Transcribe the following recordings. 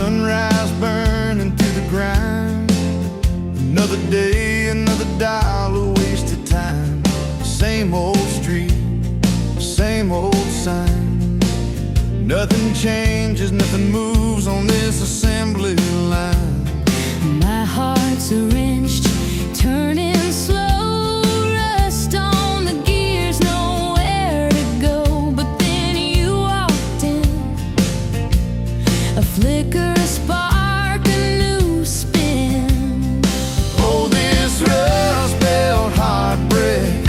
sunrise burning through the grind. Another day, another dollar wasted time. Same old street, same old sign. Nothing changes, nothing moves on this assembly line. My heart's a wrenched, turning slow, rust on the gears, nowhere to go. But then you walked in, a flicker, a spark, a new spin. Oh, this rust belt heartbreak,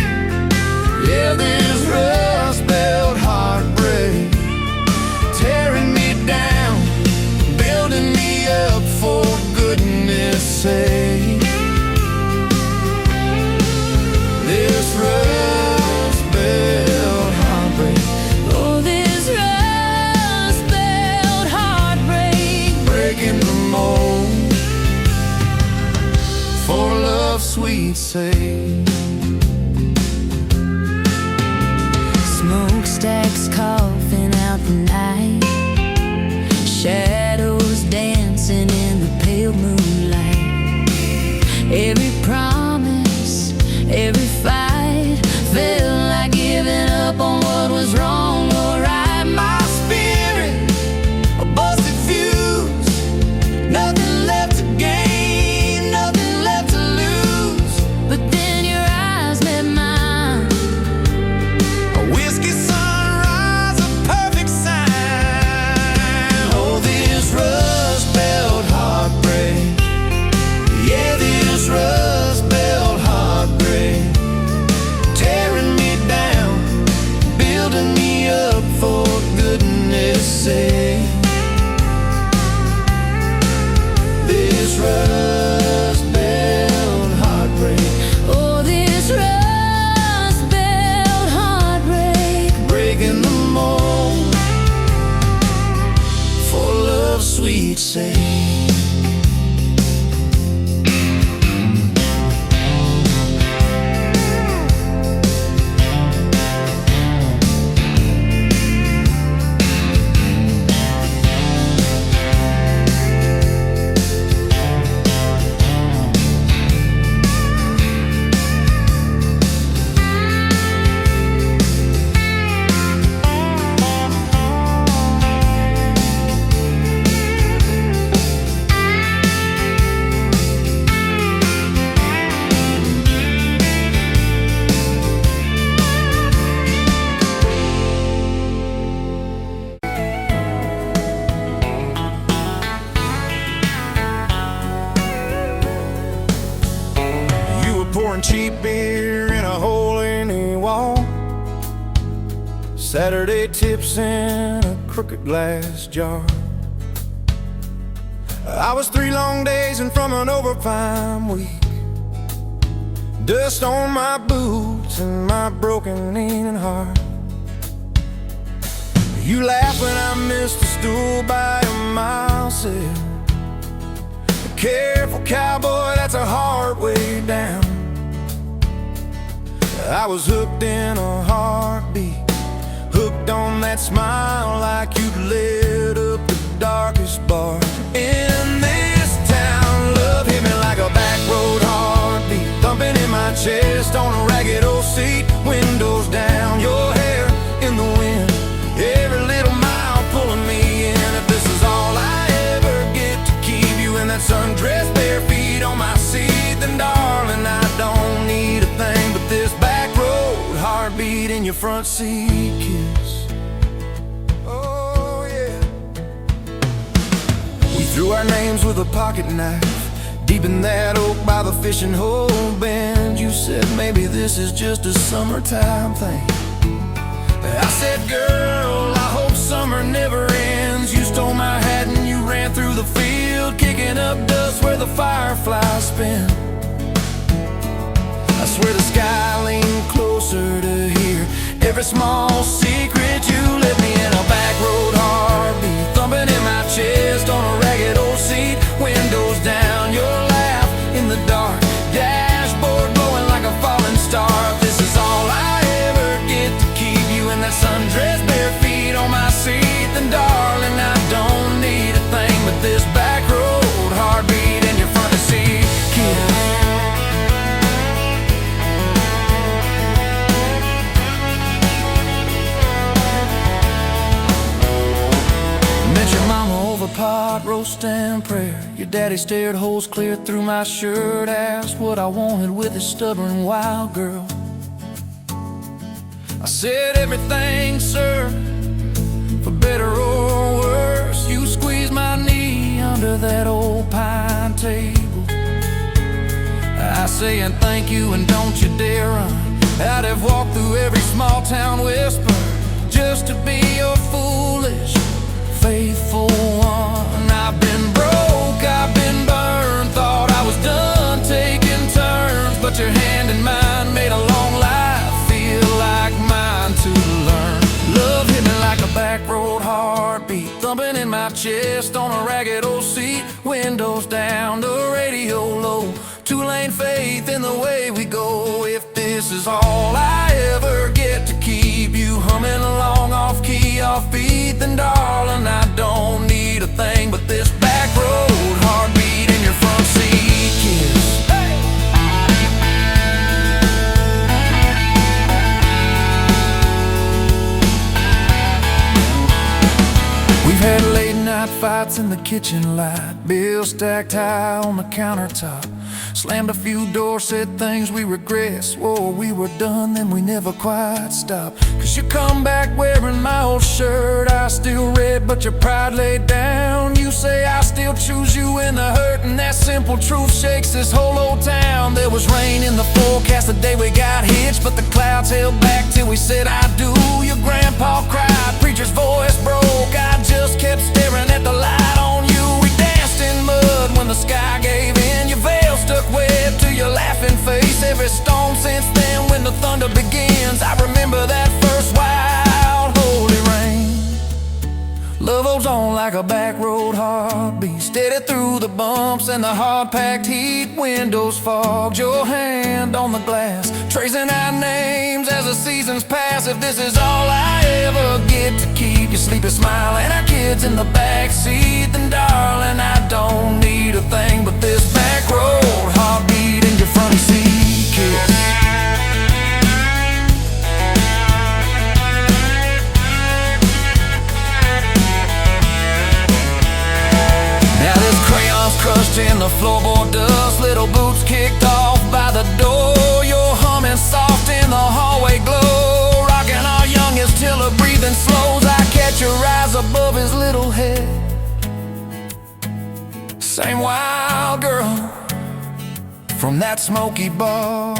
yeah, this rust belt heartbreak, tearing me down, building me up, for goodness sake. This rust belt heartbreak, Oh, this rust belt heartbreak, breaking the mold, for love's sweet sake. smokestacks coughing out the night, shadows dancing in the pale moonlight. Every promise, every fight felt like giving up on what was wrong or right. My spirit, a busted fuse, nothing left to gain, nothing left to lose. But then your eyes met mine. A whiskey sunrise, a perfect sign. Oh, this rust belt heartbreak, yeah, this rust belt heartbreak, tearing me down, building me up, for goodness sake. This rust belt heartbreak, Oh, this rust belt heartbreak, breaking the mold, for love's sweet sake. Pouring cheap beer in a hole in the wall, Saturday tips in a crooked glass jar. I was 3 long days and from an overtime week, dust on my boots and my broken aching heart. You laugh when I missed a stool by a mile said, careful cowboy, that's a hard way down. I was hooked in a heartbeat, hooked on that smile, like you'd lit up the darkest bar in this town. Love hit me like a back road heartbeat, thumping in my chest on a ragged old seat, windows down, your hair in the wind, every little mile pulling me in. If this is all I ever get to keep you in that sundress, bare feet on my seat, then darling, I don't need a thing but this back road heartbeat in your front seat kiss. Oh yeah. We threw our names with a pocket knife deep in that oak by the fishing hole bend. You said maybe this is just a summertime thing. I said, girl, I hope summer never ends. You stole my hat and you ran through the field, kicking up dust where the fireflies spin. I swear the sky leaned closer to hear every small secret. You let me in a back road heartbeat, thumping in my chest on a ragged old seat, windows down, your laugh in the dark, dashboard glowing like a falling star. If this is all I ever get to keep you in that sundress, bare feet on my seat, then darling, I don't need a thing but this pot roast and prayer. Your daddy stared holes clear through my shirt, asked what I wanted with his stubborn wild girl. I said everything, sir, for better or worse. You squeezed my knee under that old pine table. I say and thank you and don't you dare run. I'd have walked through every small town whisper just to be your foolish, faithful one. I've been broke, I've been burned, thought I was done taking turns, but your hand in mine made a long life feel like mine to learn. Love hit me like a back road heartbeat, thumping in my chest on a ragged old seat. Windows down, the radio low, two-lane faith in the way we go. If this is all I ever get to keep you humming along off key, off beat, then darling, I don't need a thing but this back road heartbeat in your front seat kiss. Hey! We've had late night fights in the kitchen light, bills stacked high on the countertop. Slammed a few doors, said things we regret, swore we were done, then we never quite stopped. Cause you come back wearing my old shirt, I still red but your pride laid down. You say I still choose you in the hurt, and that simple truth shakes this whole old town. There was rain in the forecast the day we got hitched, but the clouds held back till we said I do. Your grandpa cried, preacher's voice broke, I just kept staring at the light on you. We danced in mud when the sky gave in, your veil stuck wet to your laughing face. Every storm since then when the thunder begins, I remember that first wild holy rain. Love holds on like a back road heartbeat, steady through the bumps and the hard-packed heat. Windows fogged, your hand on the glass, tracing our names as the seasons pass. If this is all I ever get to keep you sleeping, smiling, our kids in the backseat, then darling, I don't need a thing but this back road heartbeat in your front seat kiss. Now this crayon's crushed in the floorboard dust, little boots kicked off by the door. You're humming soft in the hallway glow, rocking our youngest till her breathing slows. I catch your eyes above his little head, same wild girl from that smoky bar.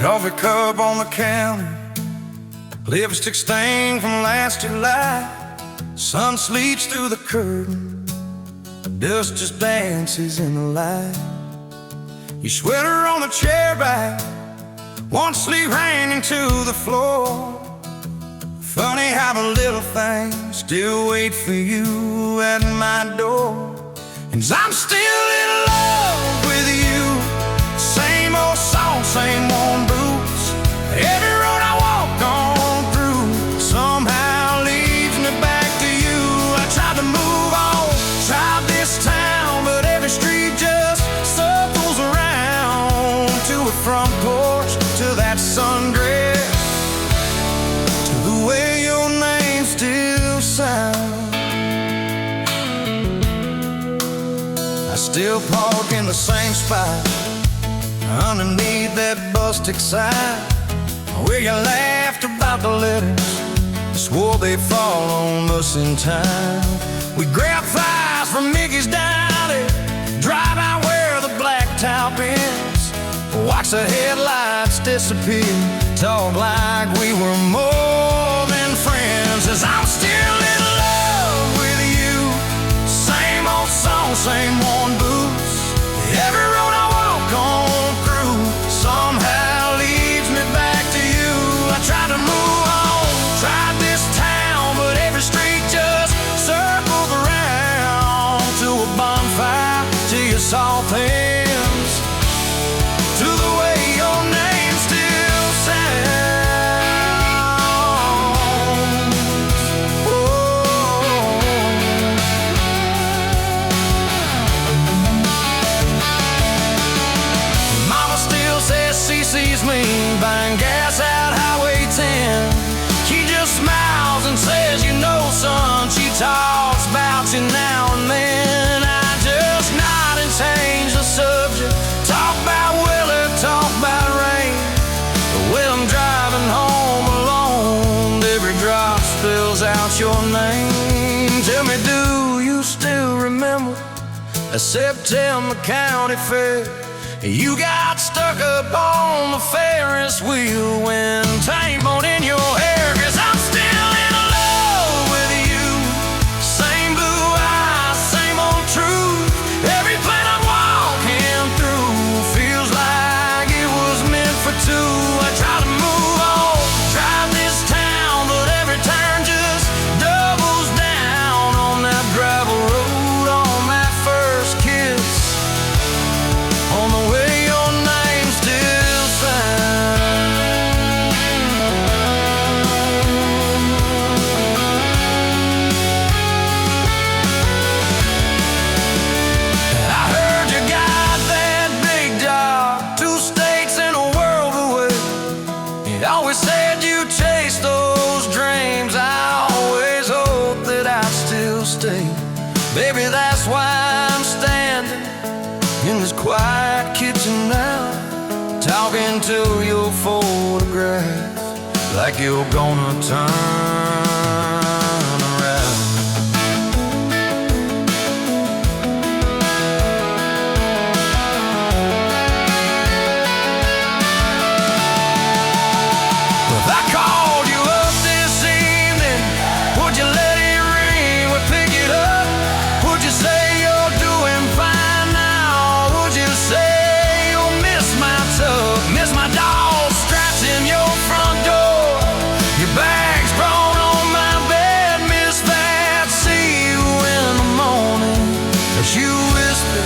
Coffee cup on the counter, lipstick stain from last July. Sun sleeps through the curtain, dust just dances in the light. Your sweater on the chair back, one sleeve hanging to the floor. Funny how the little things still wait for you at my door. And I'm still in love with you, same old song, same worn boots. Every road I walk on through somehow leads me back to you. I tried to move on, tried this town, but every street just circles around. To a front porch, to that sundress, to the way your name still sounds. I still park in the same spot underneath that busted sign, where you laughed about the letters, swore they'd fall on us in time. We grab fries from Mickey's Diner, drive out where the blacktop ends, watch the headlights disappear, talk like we were more than friends. As I'm still in love with you, same old song, same worn boots. Every road I walk on through somehow leads me back to you. I tried to move on, tried this town, but every street just circles around to a bonfire, to your soft hands, to the way your name still sounds. Mama still says she sees me buying gas out Highway 10. She just smiles and says, you know, son, she talks about you now and then. I just nod and change the subject. Talk about Willie, talk about rain. When I'm driving home alone, every drop spills out your name. Tell me, do you still remember a September county fair? You got stuck up on the Ferris wheel when time bone in your hair. 'Cause I'm still in love with you. Same blue eyes, same old truth. Every plan I'm walking through feels like it was meant for two. I try to move on, drive this town, but every turn just doubles down on that gravel road, on that first kiss, on the way your name still sounds. I heard you got that big job, 2 states and a world away. You always said you chased those dreams. I always hoped that I'd still stay. Baby, that's why I'm standing in this quiet kitchen now, talking to your photograph like you're gonna turn around. If I called you up this evening, would you let it ring? Would pick it up? Would you say you're doing fine now? Would you say you'll miss my tub, miss my doll straps in your front door, your bags brought on my bed, miss that? See you in the morning as you whisper,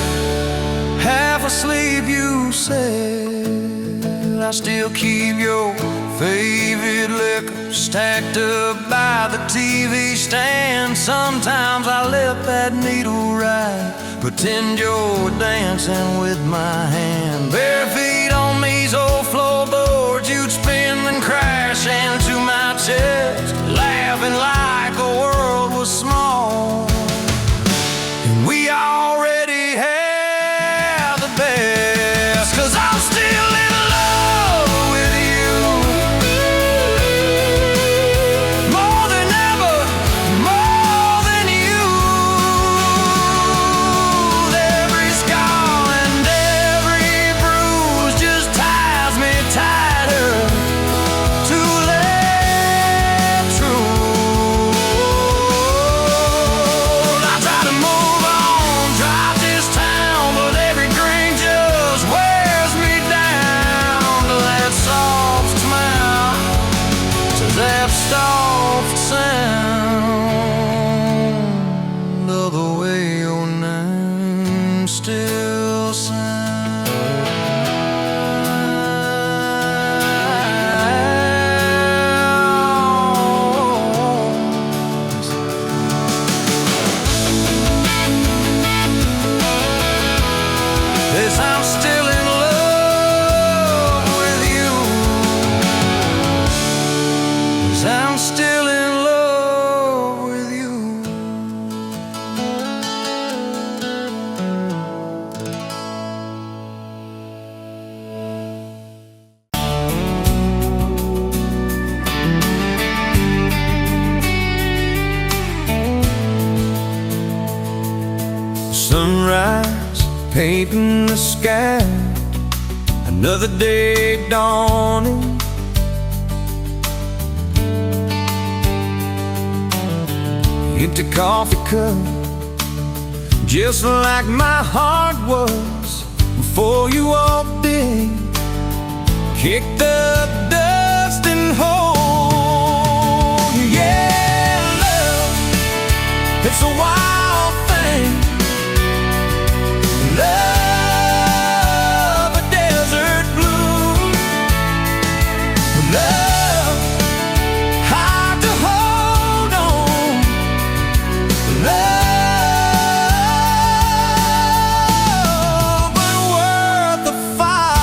half asleep, you said, I still keep your favorite liquor stacked up by the TV stand. Sometimes I let that needle ride, pretend you're dancing with my hand. Bare feet on these old floorboards, you'd spin and crash into my chest, laughing like the world was small and we already had the best. 'Cause I'm still in love with you, more than ever, more than you. Every scar and every bruise just ties me tighter to let true. I try to move on, drive this town, but every grain just wears me down to that soft smile, to that soft sound of the way your name still sounds. Yes, I'm still in love with you. Yes, I'm still in love with you. Sunrise painting the sky, another day dawning. Empty coffee cup, just like my heart was before you walked in. Kick the dust and hold you. Yeah, love, it's a wild thing. Love, a desert blue. Love, hard to hold on. Love, but worth the fight.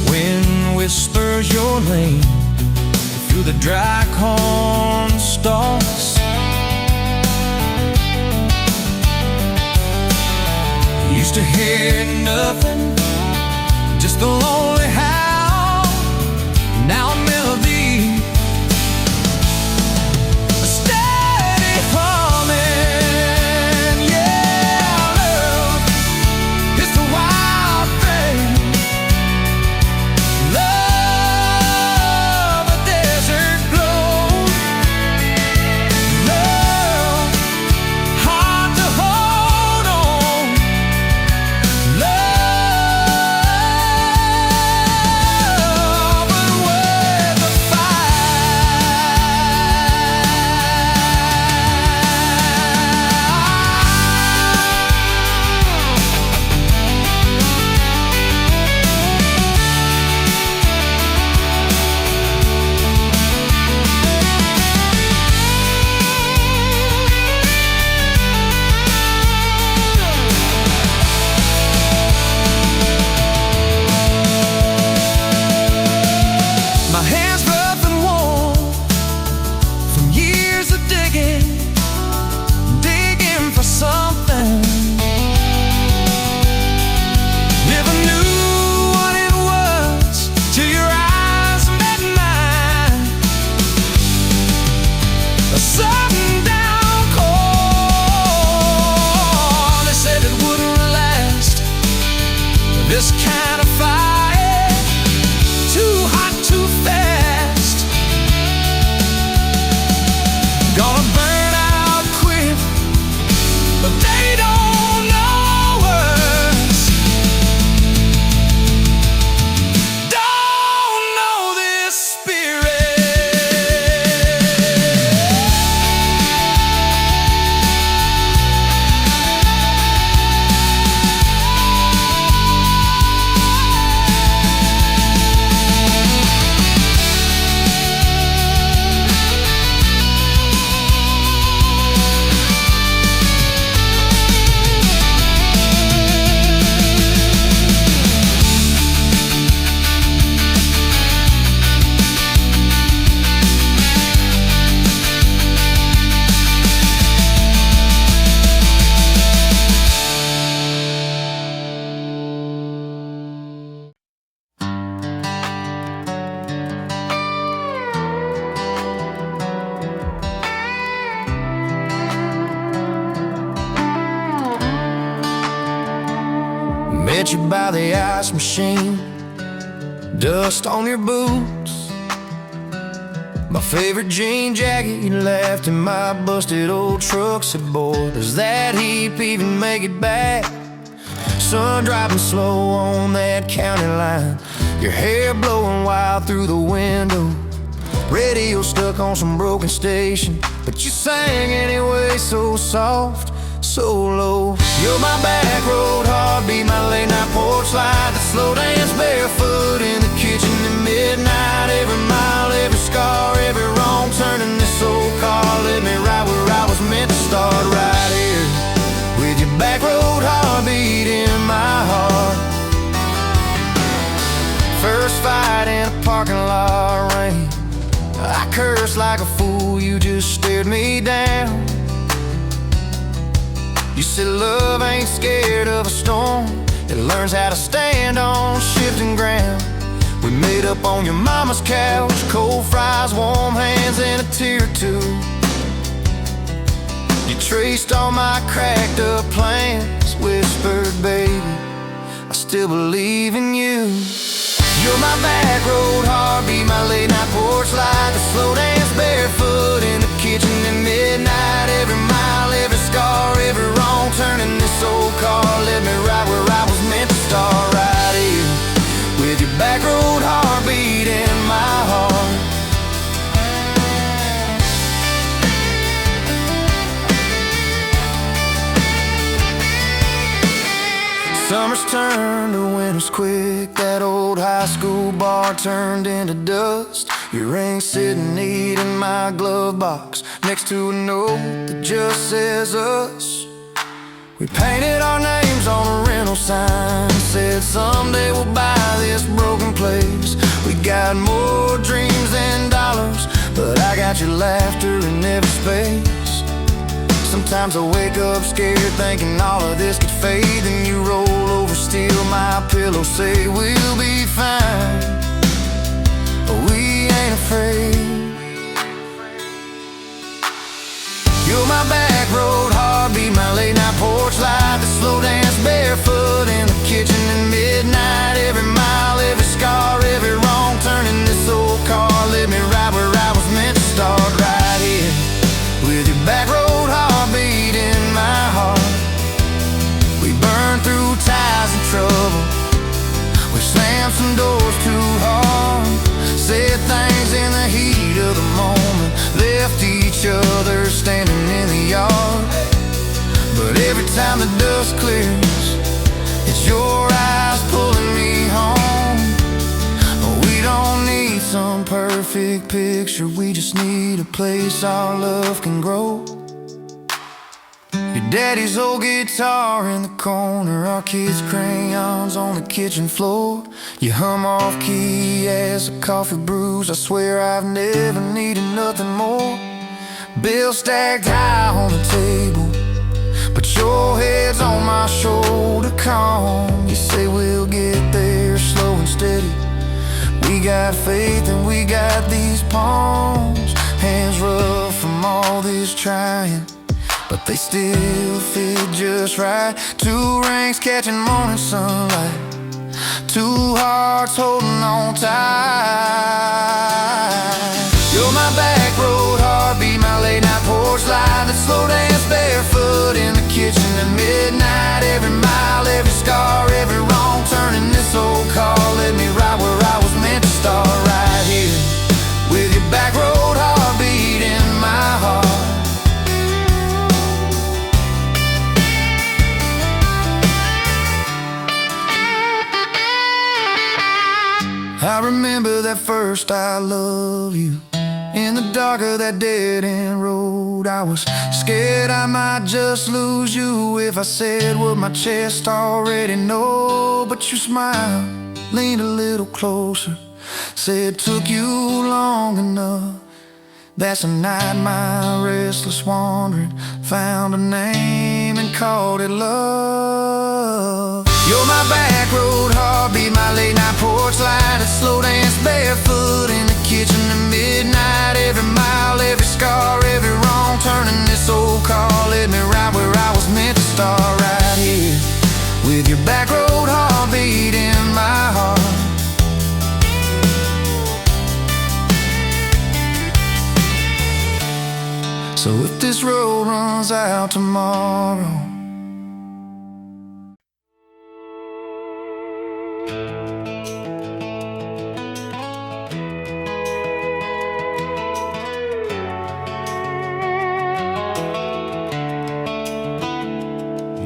Wind whispers your name through the dry corn stalks. Used to hear nothing, just a lonely howl. Now a melody, a steady humming. Yeah, love, it's a wild thing. Love, a desert glow. Love, hard to hold on. Love, but worth the My hands rough and warm from years of digging for something. Never knew what it was till your eyes met mine. A sudden downpour, they said it wouldn't last. This kind of fire, too hot, too fast. Gonna burn out quick, but they don't know us. Don't know this spirit. Met you by the ice machine, dust on your boots. My favorite jean jacket you left in my busted old truck. Said, boy, does that heap even make it back? Sun driving slow on that county line, your hair blowing wild through the window. Radio stuck on some broken station, but you sang anyway, so soft, so low. You're my back road heartbeat, my late night porch light, the slow dance barefoot in the kitchen at midnight. Every mile, every scar, every wrong turn in this old car led me right where I was meant to start, right here with your back road heartbeat in my heart. First fight in a parking lot rain, I cursed like a fool, you just stared me down. You said love ain't scared of a storm, it learns how to stand on shifting ground. We made up on your mama's couch, cold fries, warm hands, and a tear or two. You traced all my cracked up plans, whispered, baby, I still believe in you. You're my back road heartbeat, my late night porch light, the slow dance barefoot in the kitchen at midnight. Every mile, every scar, every wrong turn in this old car led me right where I was meant to start. Right here, with your back road heartbeat in my heart. Summer's turned to winters quick. That old high school bar turned into dust. Your ring sitting neat in my glove box, next to a note that just says us. We painted our names on a rental sign, said someday we'll buy this broken place. We got more dreams than dollars, but I got your laughter in every space. Sometimes I wake up scared thinking all of this could fade. Then you roll over, steal my pillow, say we'll be fine, but we ain't afraid. You're my back road heartbeat, my late night porch light, the slow dance barefoot in the kitchen at midnight. Every mile, every scar, every wrong turn in this old car led me right where I was meant to start. Right here, with your back road heartbeat in my heart. We burned through ties and trouble, we slammed some doors too hard, said things in the heat of the moment, left each other standing in the yard. But every time the dust clears, it's your eyes pulling me home. We don't need some perfect picture, we just need a place our love can grow. Your daddy's old guitar in the corner, our kids' crayons on the kitchen floor. You hum off key as the coffee brews, I swear I've never needed nothing more. Bills stacked high on the table, but your head's on my shoulder, calm. You say we'll get there slow and steady. We got faith and we got these palms, hands rough from all this trying, but they still fit just right. Two rings catching morning sunlight, two hearts holding on tight. You're my back road heartbeat, my late night porch light, that slow dance barefoot in the kitchen at midnight. Every mile, every scar, every wrong turn in this old car led me right where I was meant to start. Right here, with your back road heartbeat in my heart. I remember that first I love you, in the dark of that dead-end road. I was scared I might just lose you if I said what my chest already know. But you smiled, leaned a little closer, said took you long enough. That's a night my restless wandering found a name and called it love. You're my back road heartbeat, my late night porch light, a slow dance barefoot in the kitchen at midnight. Every mile, every scar, every wrong turn in this old car led me right where I was meant to start. Right here, with your back road heartbeat in my heart. So if this road runs out tomorrow,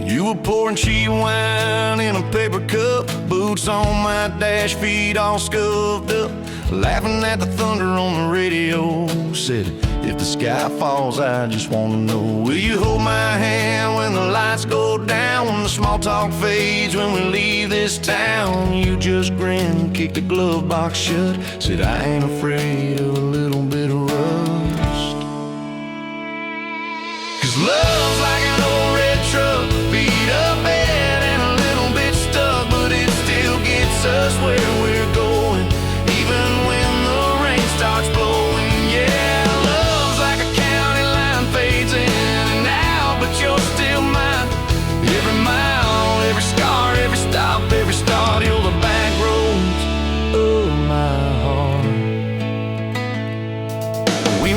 you were pouring cheap wine in a paper cup, boots on my dash, feet all scuffed up, laughing at the thunder on the radio. Said, if the sky falls, I just wanna know, will you hold my hand when the lights go down, when the small talk fades, when we leave this town? You just grinned, kicked the glove box shut, said I ain't afraid of a little bit of rust. 'Cause love's like an old red truck, beat up bad and a little bit stuck, but it still gets us where we're going, even when the rain starts blowing. Yeah, love's like a county line, fades in and out, but you're still mine. Every mile, every scar, every stop, every start, you're the back roads of my heart. We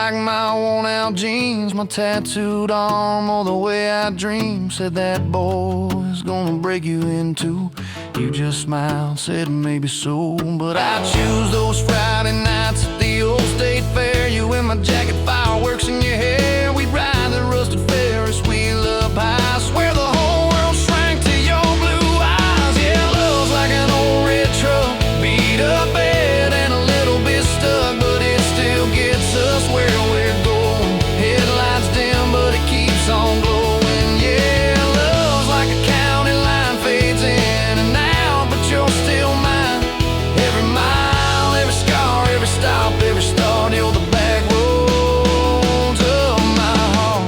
like my worn-out jeans, my tattooed arm, or the way I dream. Said that boy's gonna break you in two. You just smiled, said maybe so. But I choose those Friday nights at the old state fair. You in my jacket, fireworks in your hair. We'd ride the rusted Ferris wheel up high. Swear the whole world shrank to your blue eyes. Yeah, love's like an old red truck, beat up bed and a little bit stuck, but it still gets us where we're going. Headlights dim, but it keeps on glowing. Yeah, love's like a county line, fades in and out, but you're still mine. Every mile, every scar, every stop, every start, you're the back roads of my heart.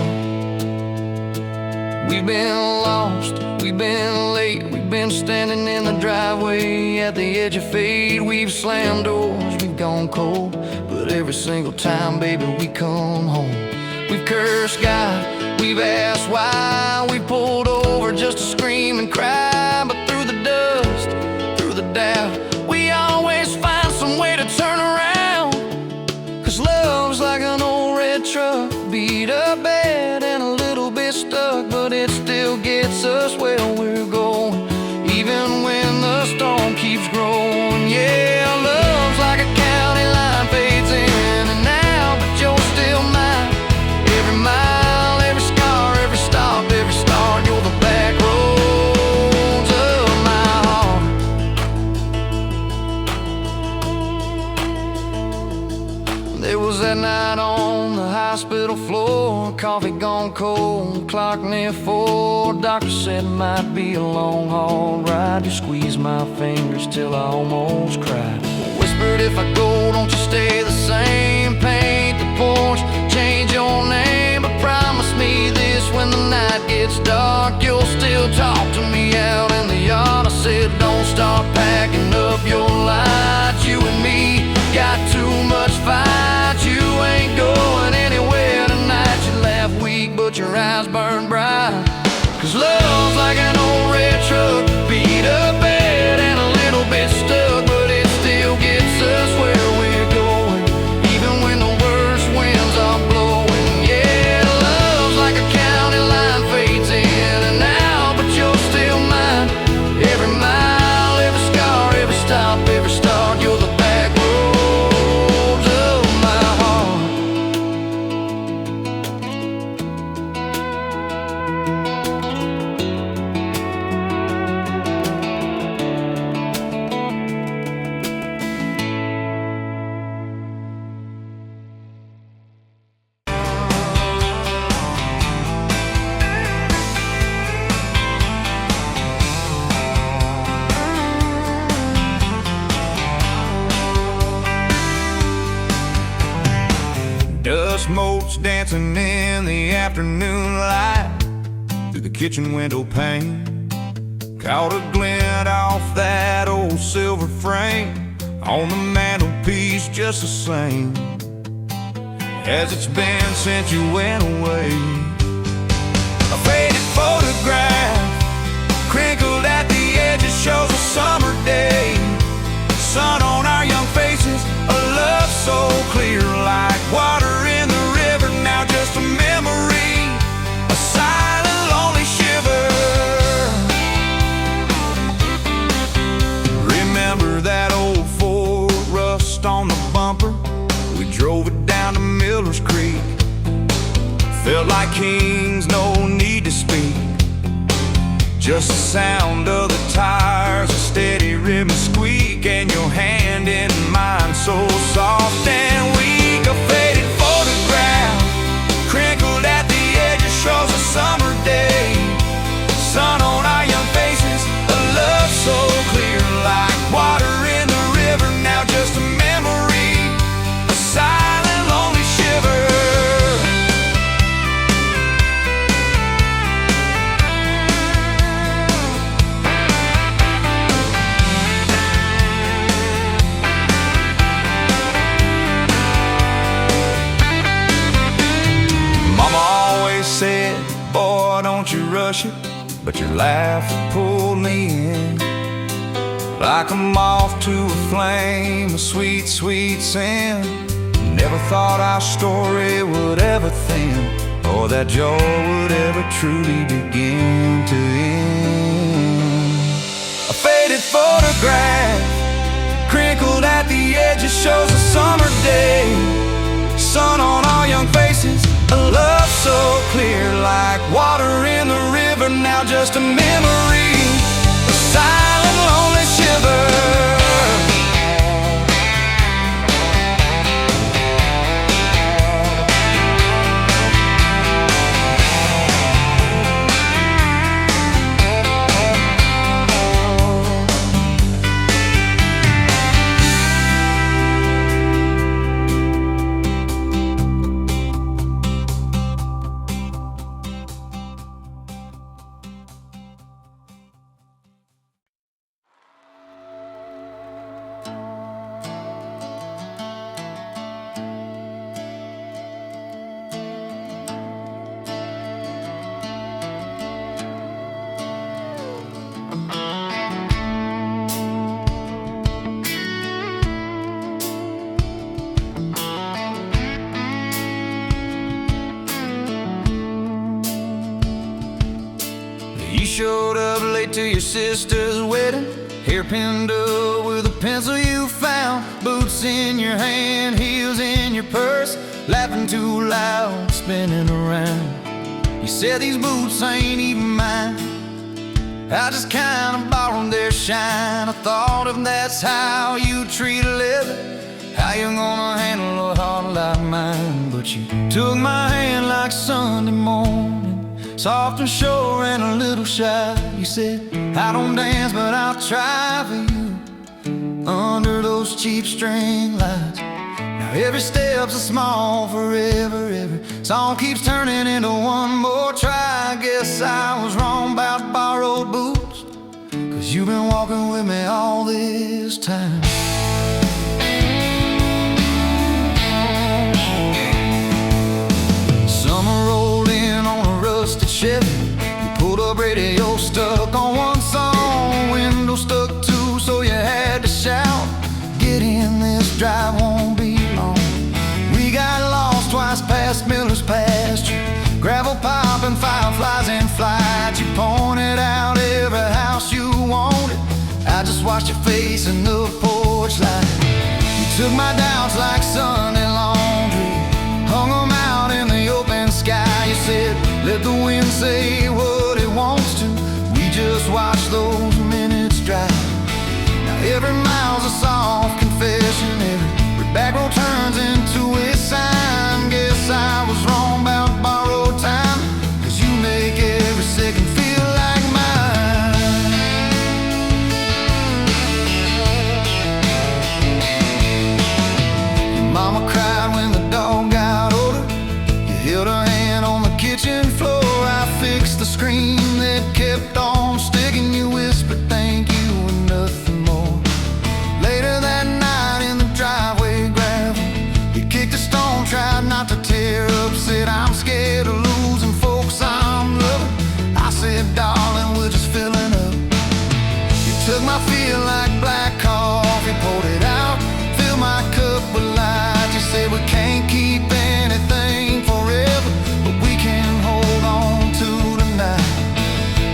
We've been lost, we've been late, we've been standing in the driveway at the edge of fate. We've slammed doors, we've gone cold, but every single time, baby, we come home. We've cursed God, we've asked why. We pulled over just to scream and cry, but through the dust, through the doubt, we always find some way to turn around. 'Cause love's like an old red truck, beat up bad and a little bit stuck, but it still gets us where we're going, even when the storm keeps growing. Yeah, love's like a county line, fades in and out, but you're still mine. Every mile, every scar, every stop, every start, you're the back roads of my heart. There was that night on the hospital floor, coffee gone cold, clock near 4. Doctor said it might be a long haul ride. You squeezed my fingers till I almost cried. Whispered, if I go, don't you stay the same. Paint the porch, change your name, but promise me this, when the night gets dark, you'll still talk to me out in the yard. I said, don't start packing up your lights. You and me got too much fight. You ain't going anywhere tonight. You laugh weak, but your eyes burn bright. 'Cause love's like an old red truck, beat up bad and a little bit stuck, but it still gets us where we're going, even when the worst winds are blowing. Yeah, love's like a county line, fades in and out, but you're still mine. Every mile, every scar, every stop, every start, you're the back roads of my heart. Dust motes dancing in the afternoon light through the kitchen window pane. Caught a glint off that old silver frame on the mantelpiece, just the same as it's been since you went away. A faded photograph crinkled at the edges shows a summer day. Sun on our young faces, a love so clear like water in the river. Now just a memory, a silent lonely shiver. Remember that old Ford, rust on the bumper? We drove it down to Miller's Creek. Felt like kings, no need to speak. Just the sound of the tires, a steady rhythm squeak, and your hand in mine so soft and weak. A faded photograph crinkled at the edges shows a summer day. Sun on our young faces, a love so clear like water in the river. Now just a memory, a silent lonely shiver. Said, boy, don't you rush it, but your laugh pulled me in like a moth to a flame, a sweet, sweet sin. Never thought our story would ever thin, or that joy would ever truly begin to end. A faded photograph, crinkled at the edges, shows a summer day. Sun on our young faces, a love so clear, like water in the river, now just a memory, a silent, lonely shiver. You showed up late to your sister's wedding, hair pinned up with a pencil you found, boots in your hand, heels in your purse, laughing too loud, spinning around. You said these boots ain't even mine, I just kinda borrowed their shine. I thought if that's how you treat a living, how you gonna handle a heart like mine? But you took my hand like Sunday morning, soft and sure and a little shy. You said, I don't dance but I'll try for you, under those cheap string lights. Now every step's a small forever, every song keeps turning into one more try. I guess I was wrong about borrowed boots, 'cause you've been walking with me all this time. Summer rolled in on a rusted Chevy, you pulled up, radio stuck on one song, window stuck too, so you had to shout, get in, this drive won't be long. We got lost twice past Miller's pasture, gravel popping, fireflies in flight. You pointed out every house you wanted, I just watched your face in the porch light. You took my doubts like Sunday laundry, hung them out in the open sky. You said, let the wind say what it wants to, we just watch those minutes drive. Now every mile's a soft confession, every back road turns into a sign. Guess I was wrong about borrowed time, 'cause you make every second feel like mine. Your mama cried when the dog got older, you held her hand on the kitchen floor. I fixed the screen that kept on sticking, you whispered thank you and nothing more. Later that night in the driveway gravel, you kicked a stone, tried not to tear up, said I'm scared of losing folks I'm loving. I said, darling, we're just filling up. You took my feel like black coffee, poured it out, filled my cup with light. You said we can't keep anything forever, but we can hold on to tonight.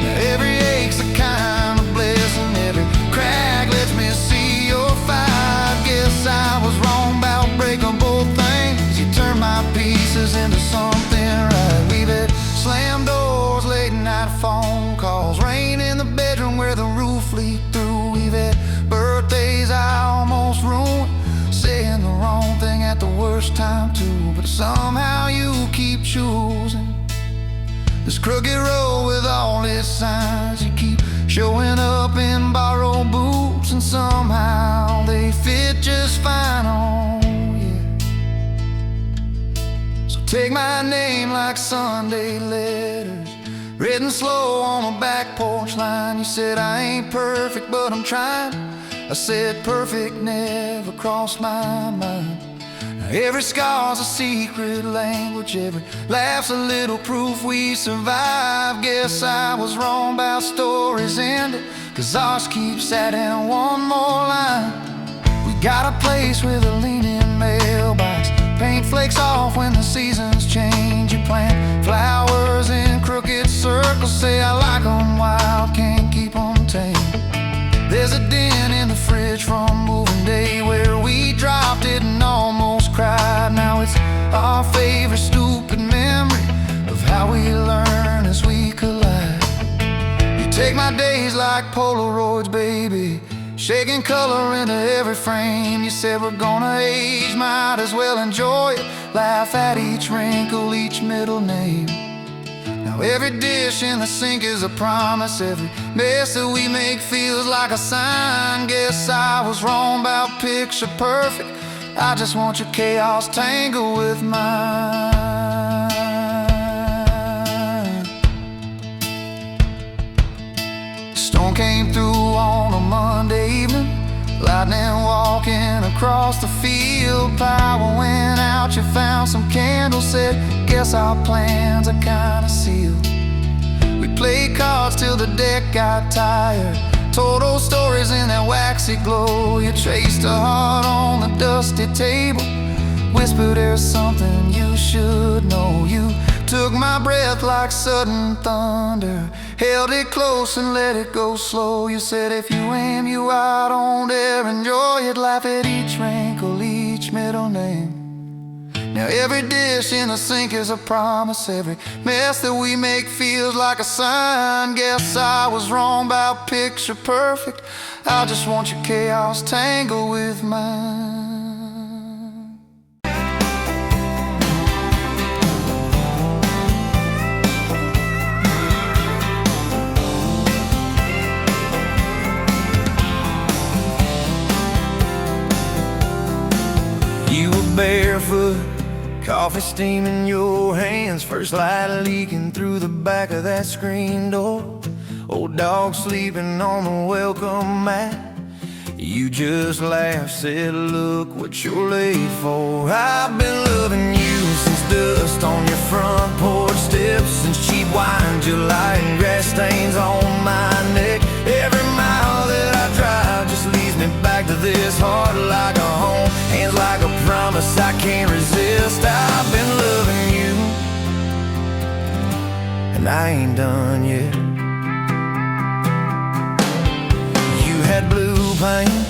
Now every ache's a kind of blessing, every crack lets me see your fight. Guess I was wrong about breaking both things, you turned my pieces into something right. We've had slam doors, late night phone calls, rain in the bedroom where the roof leaked through. We've had birthdays I almost ruined, saying the wrong thing at the worst time too. But somehow you keep choosing this crooked road with all its signs. You keep showing up in borrowed boots, and somehow they fit just fine on you. So take my name like Sunday letters, written slow on a back porch line. You said I ain't perfect but I'm trying, I said perfect never crossed my mind. Now every scar's a secret language, every laugh's a little proof we survive. Guess I was wrong about stories ending, 'cause ours keeps adding one more line. We got a place with a leaning mailbox, flakes off when the seasons change. You plant flowers in crooked circles, say I like 'em wild, can't keep 'em tame. There's a dent in the fridge from moving day where we dropped it and almost cried. Now it's our favorite stupid memory of how we learn as we collide. You take my days like Polaroids, baby, shaking color into every frame. You said we're gonna age, might as well enjoy it. Laugh at each wrinkle, each middle name. Now every dish in the sink is a promise. Every mess that we make feels like a sign. Guess I was wrong about picture perfect. I just want your chaos tangled with mine. Storm came through on a Monday evening, lightning walking across the field. Power went out, you found some candles, said guess our plans are kinda sealed. We played cards till the deck got tired, told old stories in that waxy glow. You traced a heart on the dusty table, whispered there's something you should know. You took my breath like sudden thunder, held it close and let it go slow. You said if you aim, you out, don't dare enjoy it. Laugh at each wrinkle, each middle name. Now every dish in the sink is a promise. Every mess that we make feels like a sign. Guess I was wrong about picture perfect. I just want your chaos tangled with mine. You were barefoot, coffee steam in your hands, first light leaking through the back of that screen door. Old dog sleeping on the welcome mat. You just laughed, said look what you're late for. I've been loving you since dust on your front porch steps, since cheap wine, July and grass stains on my neck. Every mile that I drive just leads me back to this heart like a home, hands like a promise I can't resist. I've been loving you, and I ain't done yet. You had blue paint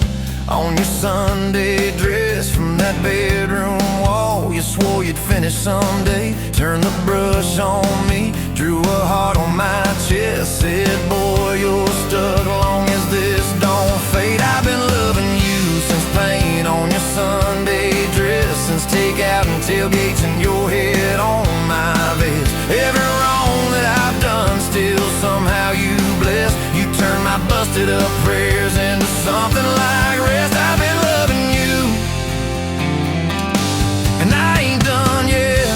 on your Sunday dress from that bedroom wall. You swore you'd finish someday, turned the brush on me, drew a heart on my chest, said boy you're stuck long as this don't fade. I've been loving you since paint on your Sunday dress, since takeout and tailgates and your head on my vest. Every wrong that I've done, still somehow you bless. You turn my busted up prayers into something like rest. I've been loving you, and I ain't done yet.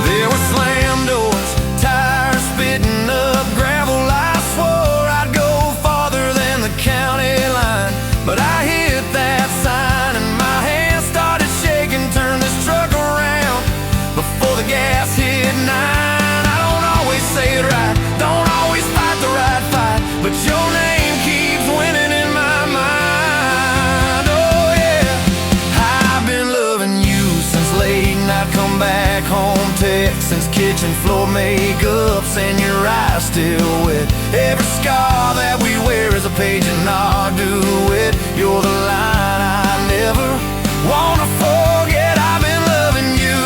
There were slam doors, tires spitting up gravel. I swore I'd go farther than the county line, but I hit that sign and my hands started shaking. Turn this truck around before the gas hit 9. I don't always say it right, don't always fight the right fight, but your name keeps winning in my mind. Oh yeah, I've been loving you since late night come back home text, since kitchen floor makeups and your eyes still wet. Every scar that we wear is a page in our duet. You're the line I never wanna forget. I've been loving you,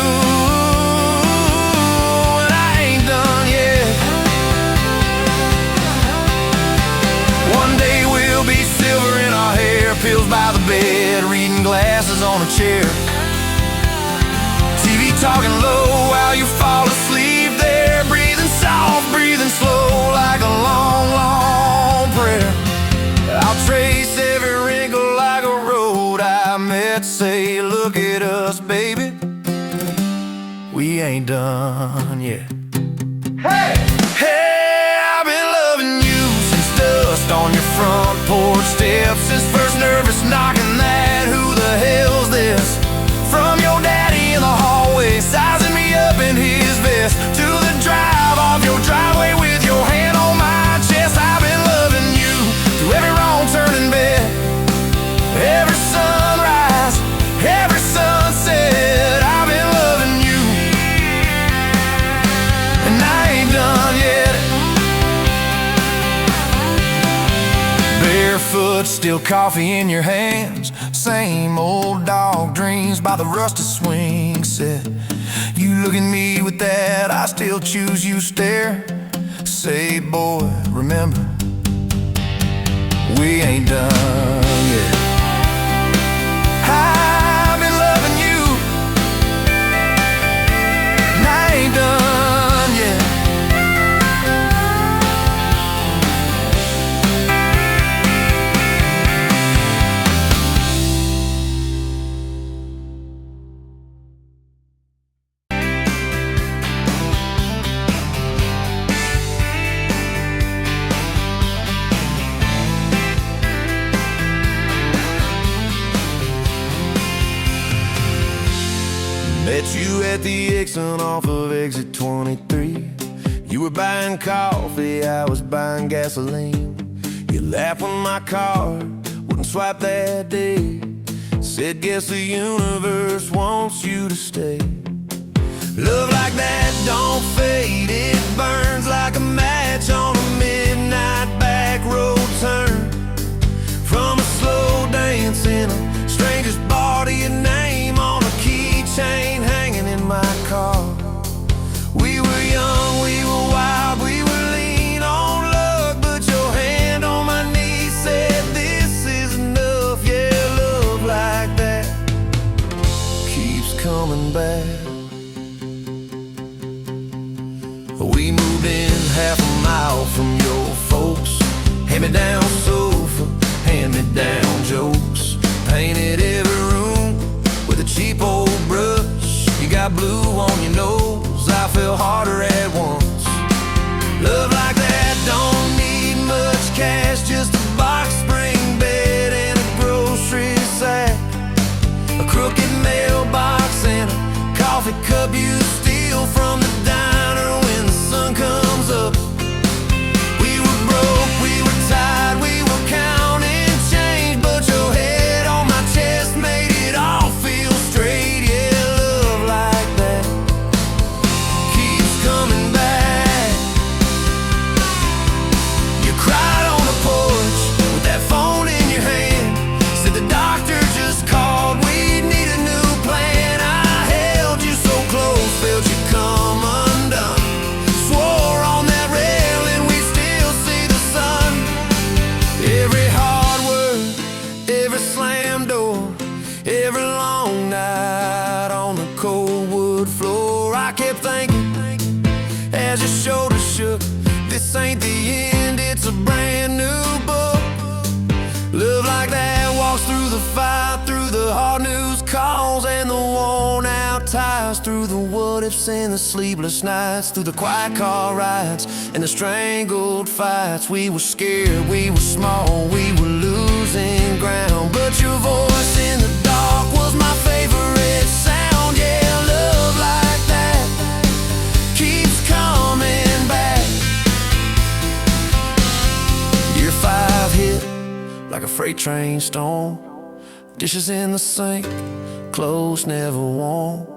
and I ain't done yet. One day we'll be silver in our hair, pills by the bed, reading glasses on a chair, TV talking low while you fall asleep there, breathing soft, breathing slow like a long, long prayer. I'll trace every wrinkle like a road I met, say look at us baby, we ain't done yet. Hey! Hey, I've been loving you since dust on your front porch steps, since first nervous knocking that who the hell's this, from your daddy in the hallway sizing me up in his vest, to the drive off your driveway with your hand on my chest. I've been loving you through every wrong turn in bed, every sunrise, Still coffee in your hands, same old dog dreams by the rusty swing set. You look at me with that, I still choose you stare. Say boy, remember, we ain't done yet. I've been loving you, and I ain't done yet. Met you at the exit off of exit 23. You were buying coffee, I was buying gasoline. You laughed when my card wouldn't swipe that day. Said, guess the universe wants you to stay. Love like that don't fade, it burns like a match on a midnight back road turn. From a slow dance in a stranger's bar to your name on a keychain hanging in my car. We were young, we were wild, we were lean on luck, but your hand on my knee said this is enough. Yeah, love like that keeps coming back. We moved in half a mile from your folks. Hand-me-down sofa, hand-me-down jokes. Painted every room with a cheap old brush. You got blue on your nose, I fell harder at once. Love like that don't need much cash, just a box spring bed and a grocery sack. A crooked mailbox and a coffee cup you steal from the diner when the sun comes up. We were broke, we were tired, we were counting change, but your head on my chest made it all feel straight. Yeah, love like that keeps coming back. You cried on the porch with that phone in your hand. Said the doctor just called, we need a new plan. I held you so close, felt you come undone. Swore on that railing we still see the sun. Every hard word, every slam door, every long night on the cold wood floor. I kept thinking as your shoulders shook, this ain't the end, it's a brand new book. Love like that walks through the fight, through the hard news calls and the worn out tires, through the what ifs and the sleepless nights, through the quiet car rides and the strangled fights. We were scared, we were small, we were losing ground, but your voice in the dark was my favorite sound. Yeah, love like that keeps coming back. Year 5 hit like a freight train storm. Dishes in the sink, clothes never warm.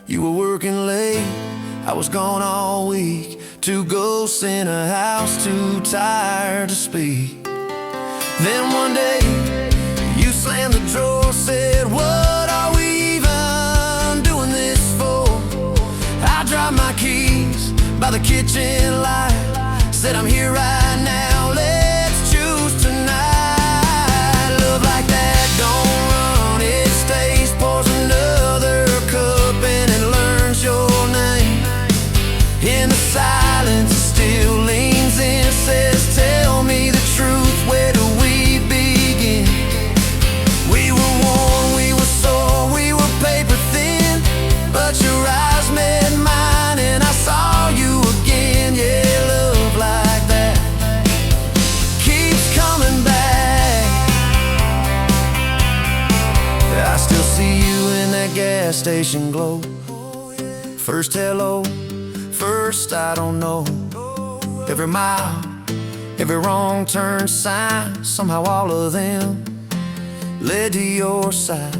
You were working late, I was gone all week. 2 ghosts in a house, too tired to speak. Then one day, you slammed the drawer, said, what are we even doing this for? I dropped my keys by the kitchen light, said I'm here right now, let's choose tonight. Love like that don't run, it stays, pours another cup and it learns your name. In the silence it still leans in, says tell me the truth, where do we begin? We were worn, we were sore, we were paper thin, but your eyes met mine and I saw you again. Yeah, love like that keeps coming back. I still see you in that gas station glow. First hello, first I don't know. Every mile, every wrong turn sign, somehow all of them led to your side.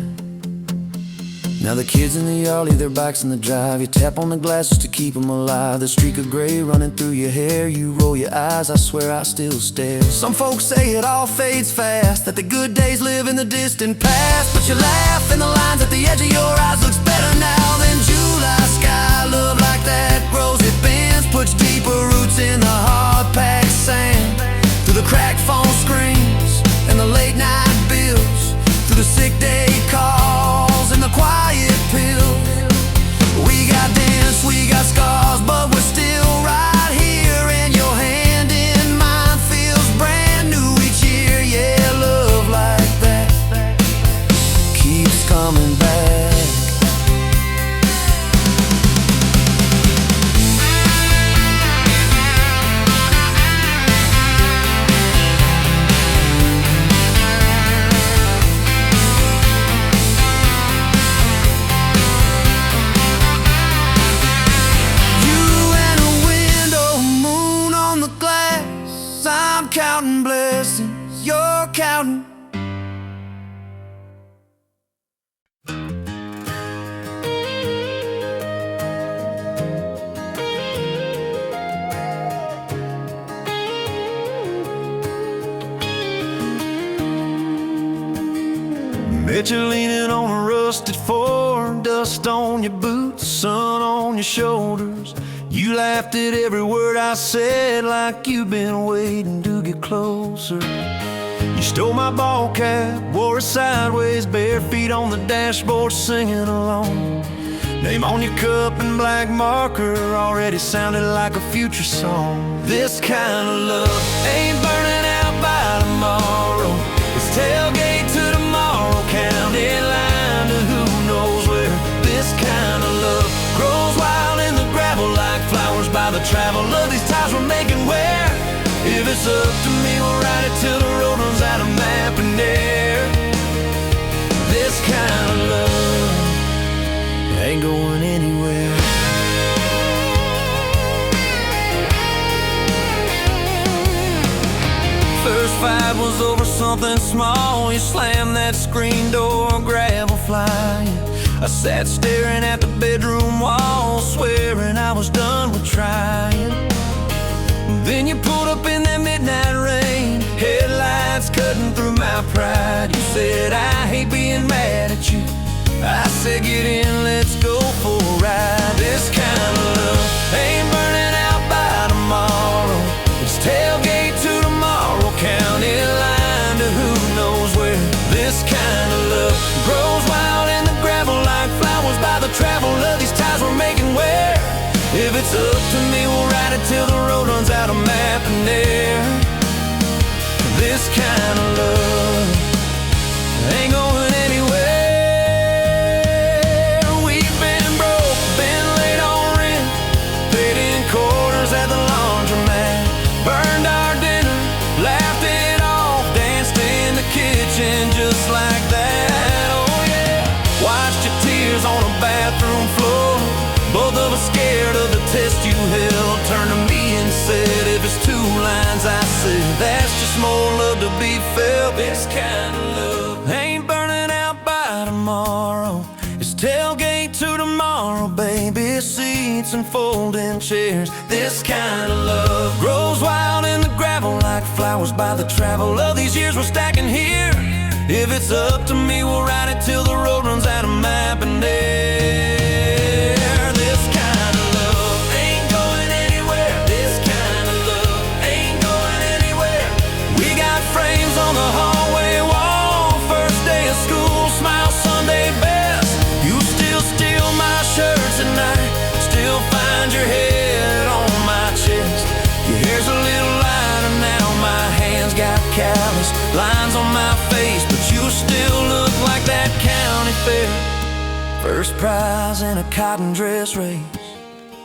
Now the kids in the yard leave their bikes in the drive. You tap on the glasses to keep them alive. The streak of gray running through your hair. You roll your eyes, I swear I still stare. Some folks say it all fades fast, that the good days live in the distant past. But you laugh and the lines at the edge of your eyes looks better now than July sky. Love like that grows, it bends, puts deeper roots in the hard-packed sand. Through the cracked phone screens and the late night bills, through the sick day calls and the quiet pills. We got dents, we got scars, but we're still right here. And your hand in mine feels brand new each year. Yeah, love like that keeps coming back. Counting blessings, you're counting. Bet you're leaning on a rusted Ford, dust on your boots, sun on your shoulders. You laughed at every word I said, like you've been waiting to get closer. You stole my ball cap, wore it sideways, bare feet on the dashboard, singing along. Name on your cup in black marker already sounded like a future song. This kind of love ain't burning out by tomorrow. It's tailgate to tomorrow, county line to who knows where. This kind of love grows wild in the gravel like flowers by the travel of these ties we're making. Where if it's up to me, we'll ride it till the road runs out of map and air. This kind of love ain't going anywhere. First fight was over something small. You slammed that screen door, gravel flying. I sat staring at the bedroom wall, swearing I was done with trying. Then you pulled up in that midnight rain, headlights cutting through my pride. You said, I hate being mad at you. I said, get in, let's go for a ride. This kind of love ain't burning out by tomorrow. It's tailgate to tomorrow, county line to who knows where. This kind of love grows wild in the gravel like flowers by the travel of these ties we're making. Where if it's up to me, we'll ride it till the road runs out of map and air. This kind of love ain't going anywhere. We've been broke, been late on rent, paid in quarters at the laundromat, burned our dinner, laughed it off, danced in the kitchen just like that. Oh yeah, watched your tears on a bathroom floor. Both of us scared of the test you held. Turned to me and said, if it's two lines I said, that's just more love to be felt. This kind of love ain't burning out by tomorrow. It's tailgate to tomorrow, baby seats and folding chairs. This kind of love grows wild in the gravel like flowers by the travel of these years we're stacking here. If it's up to me, we'll ride it till the road runs out of map and air. On the hallway wall, first day of school, smile Sunday best. You still steal my shirts at night, still find your head on my chest. Your hair's a little lighter now, my hands got callous lines on my face, but you still look like that county fair. First prize in a cotton dress race.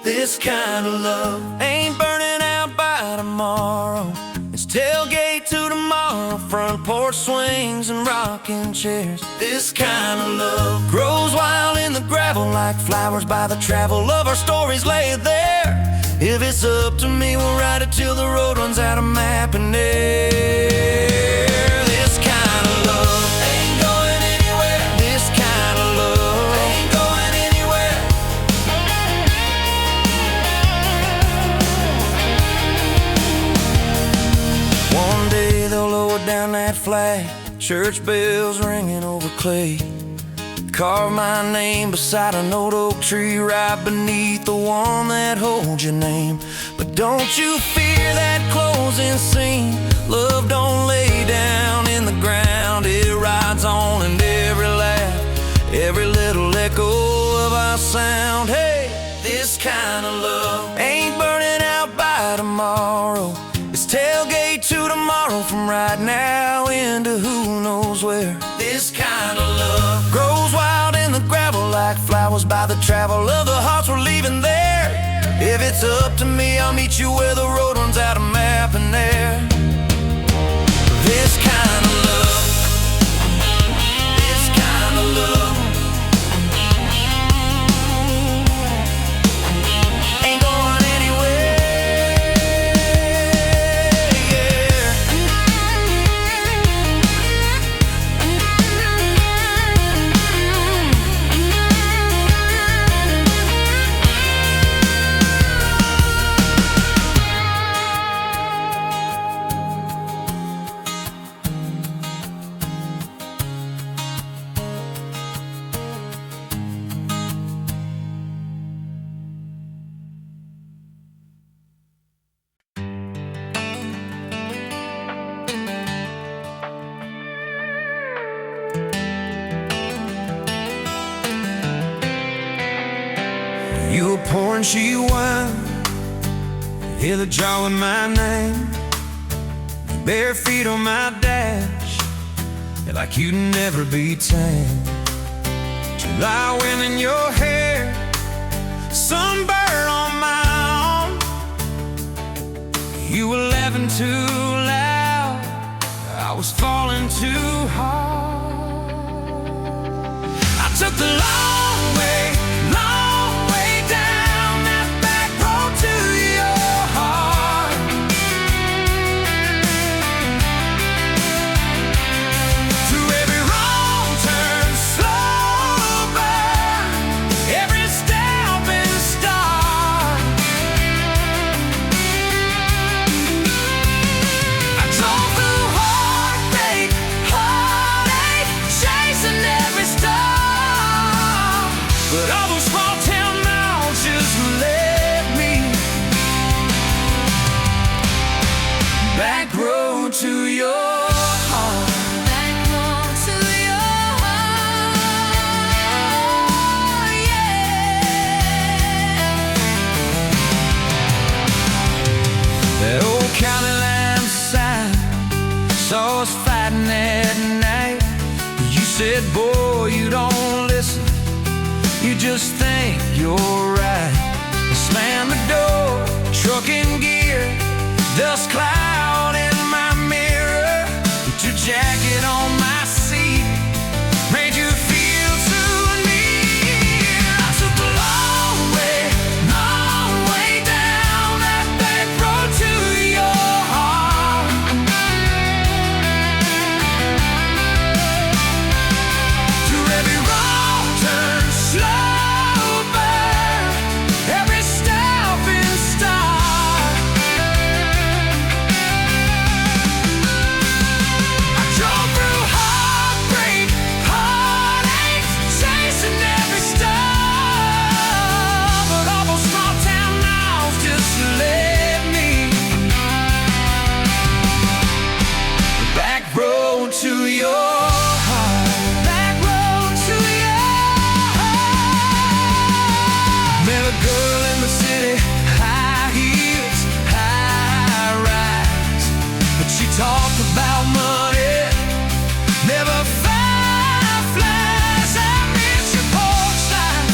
This kind of love ain't burning out by tomorrow. It's tailgate to tomorrow, front porch swings and rocking chairs. This kind of love grows wild in the gravel like flowers by the travel of our stories lay there. If it's up to me, we'll ride it till the road runs out of map and air. This kind of love ain't going anywhere. This kind of love ain't going white flag, church bells ringing over clay. Carve my name beside an old oak tree, right beneath the one that holds your name. But don't you fear that closing scene. Love don't lay down in the ground. It rides on in every laugh, every little echo of our sound. Hey, this kind of love ain't burning out by tomorrow. It's tailgate to tomorrow, from right now into who knows where. This kind of love grows wild in the gravel, like flowers by the travel of the hearts we're leaving there. If it's up to me, I'll meet you where the road runs out of map and air. This kind of love, this kind of love ain't going anywhere, yeah. You were pouring she wine, hear the jar with my name, bare feet on my dash, you're like you'd never be tamed. July wind in your hair, sunburn on my arm. You were laughing too loud, I was falling too hard. I took the long way down that back road to your heart. Through every wrong turn, slow burn, every step and start. I drove through heartache, chasing every star. But all those small town miles just led me back road to your heart. Back road to your heart, yeah. That old county line sign saw us fighting at night. You said, boy, you don't listen, you just think you're right. I slammed the door, truck in gear, dust cloud in my mirror. Put your jacket on my seat, made you feel too near. I took the long way down that back road to your heart. Through every wrong turn, slow burn, every step and start. I drove through heartbreak, heartache, chasing every star. But all those small town miles just led me back road to your heart. Back road to your heart. Met a girl in the city, high heels, high rise. But she talked about money, never fireflies. I miss your porch light,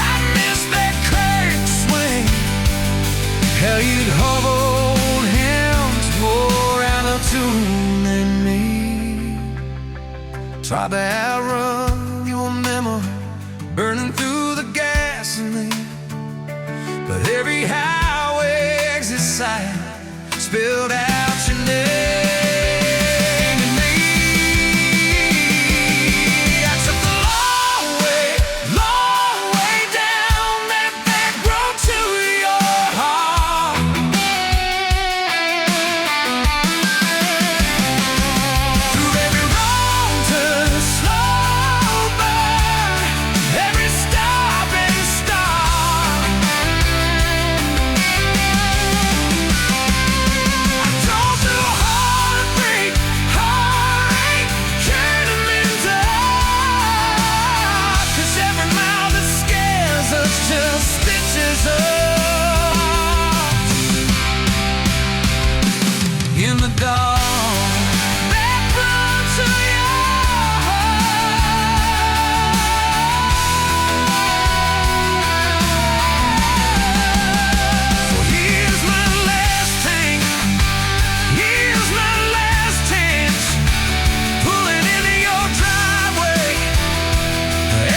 I miss that curtain swing. How you'd hold hymns more out of tune than me. Tried to outrun your memory, burning through the gasoline. But every highway exit sign spilled out your name to me. I took the long way down that back road to your heart. stitches up in the dark. Back road to your heart. Well, here's my last tank. Here's my last chance. Pulling into your driveway.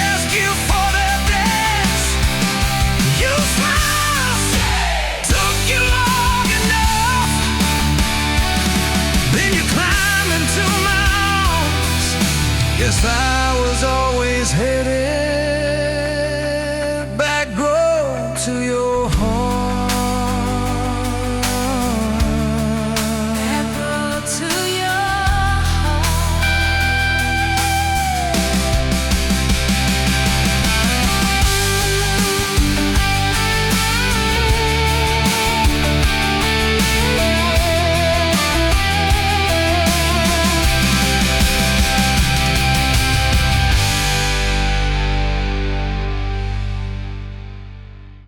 Ask you for the dance. You smile. Took you long enough. Then you climb into my arms. Guess I was always headed back road to your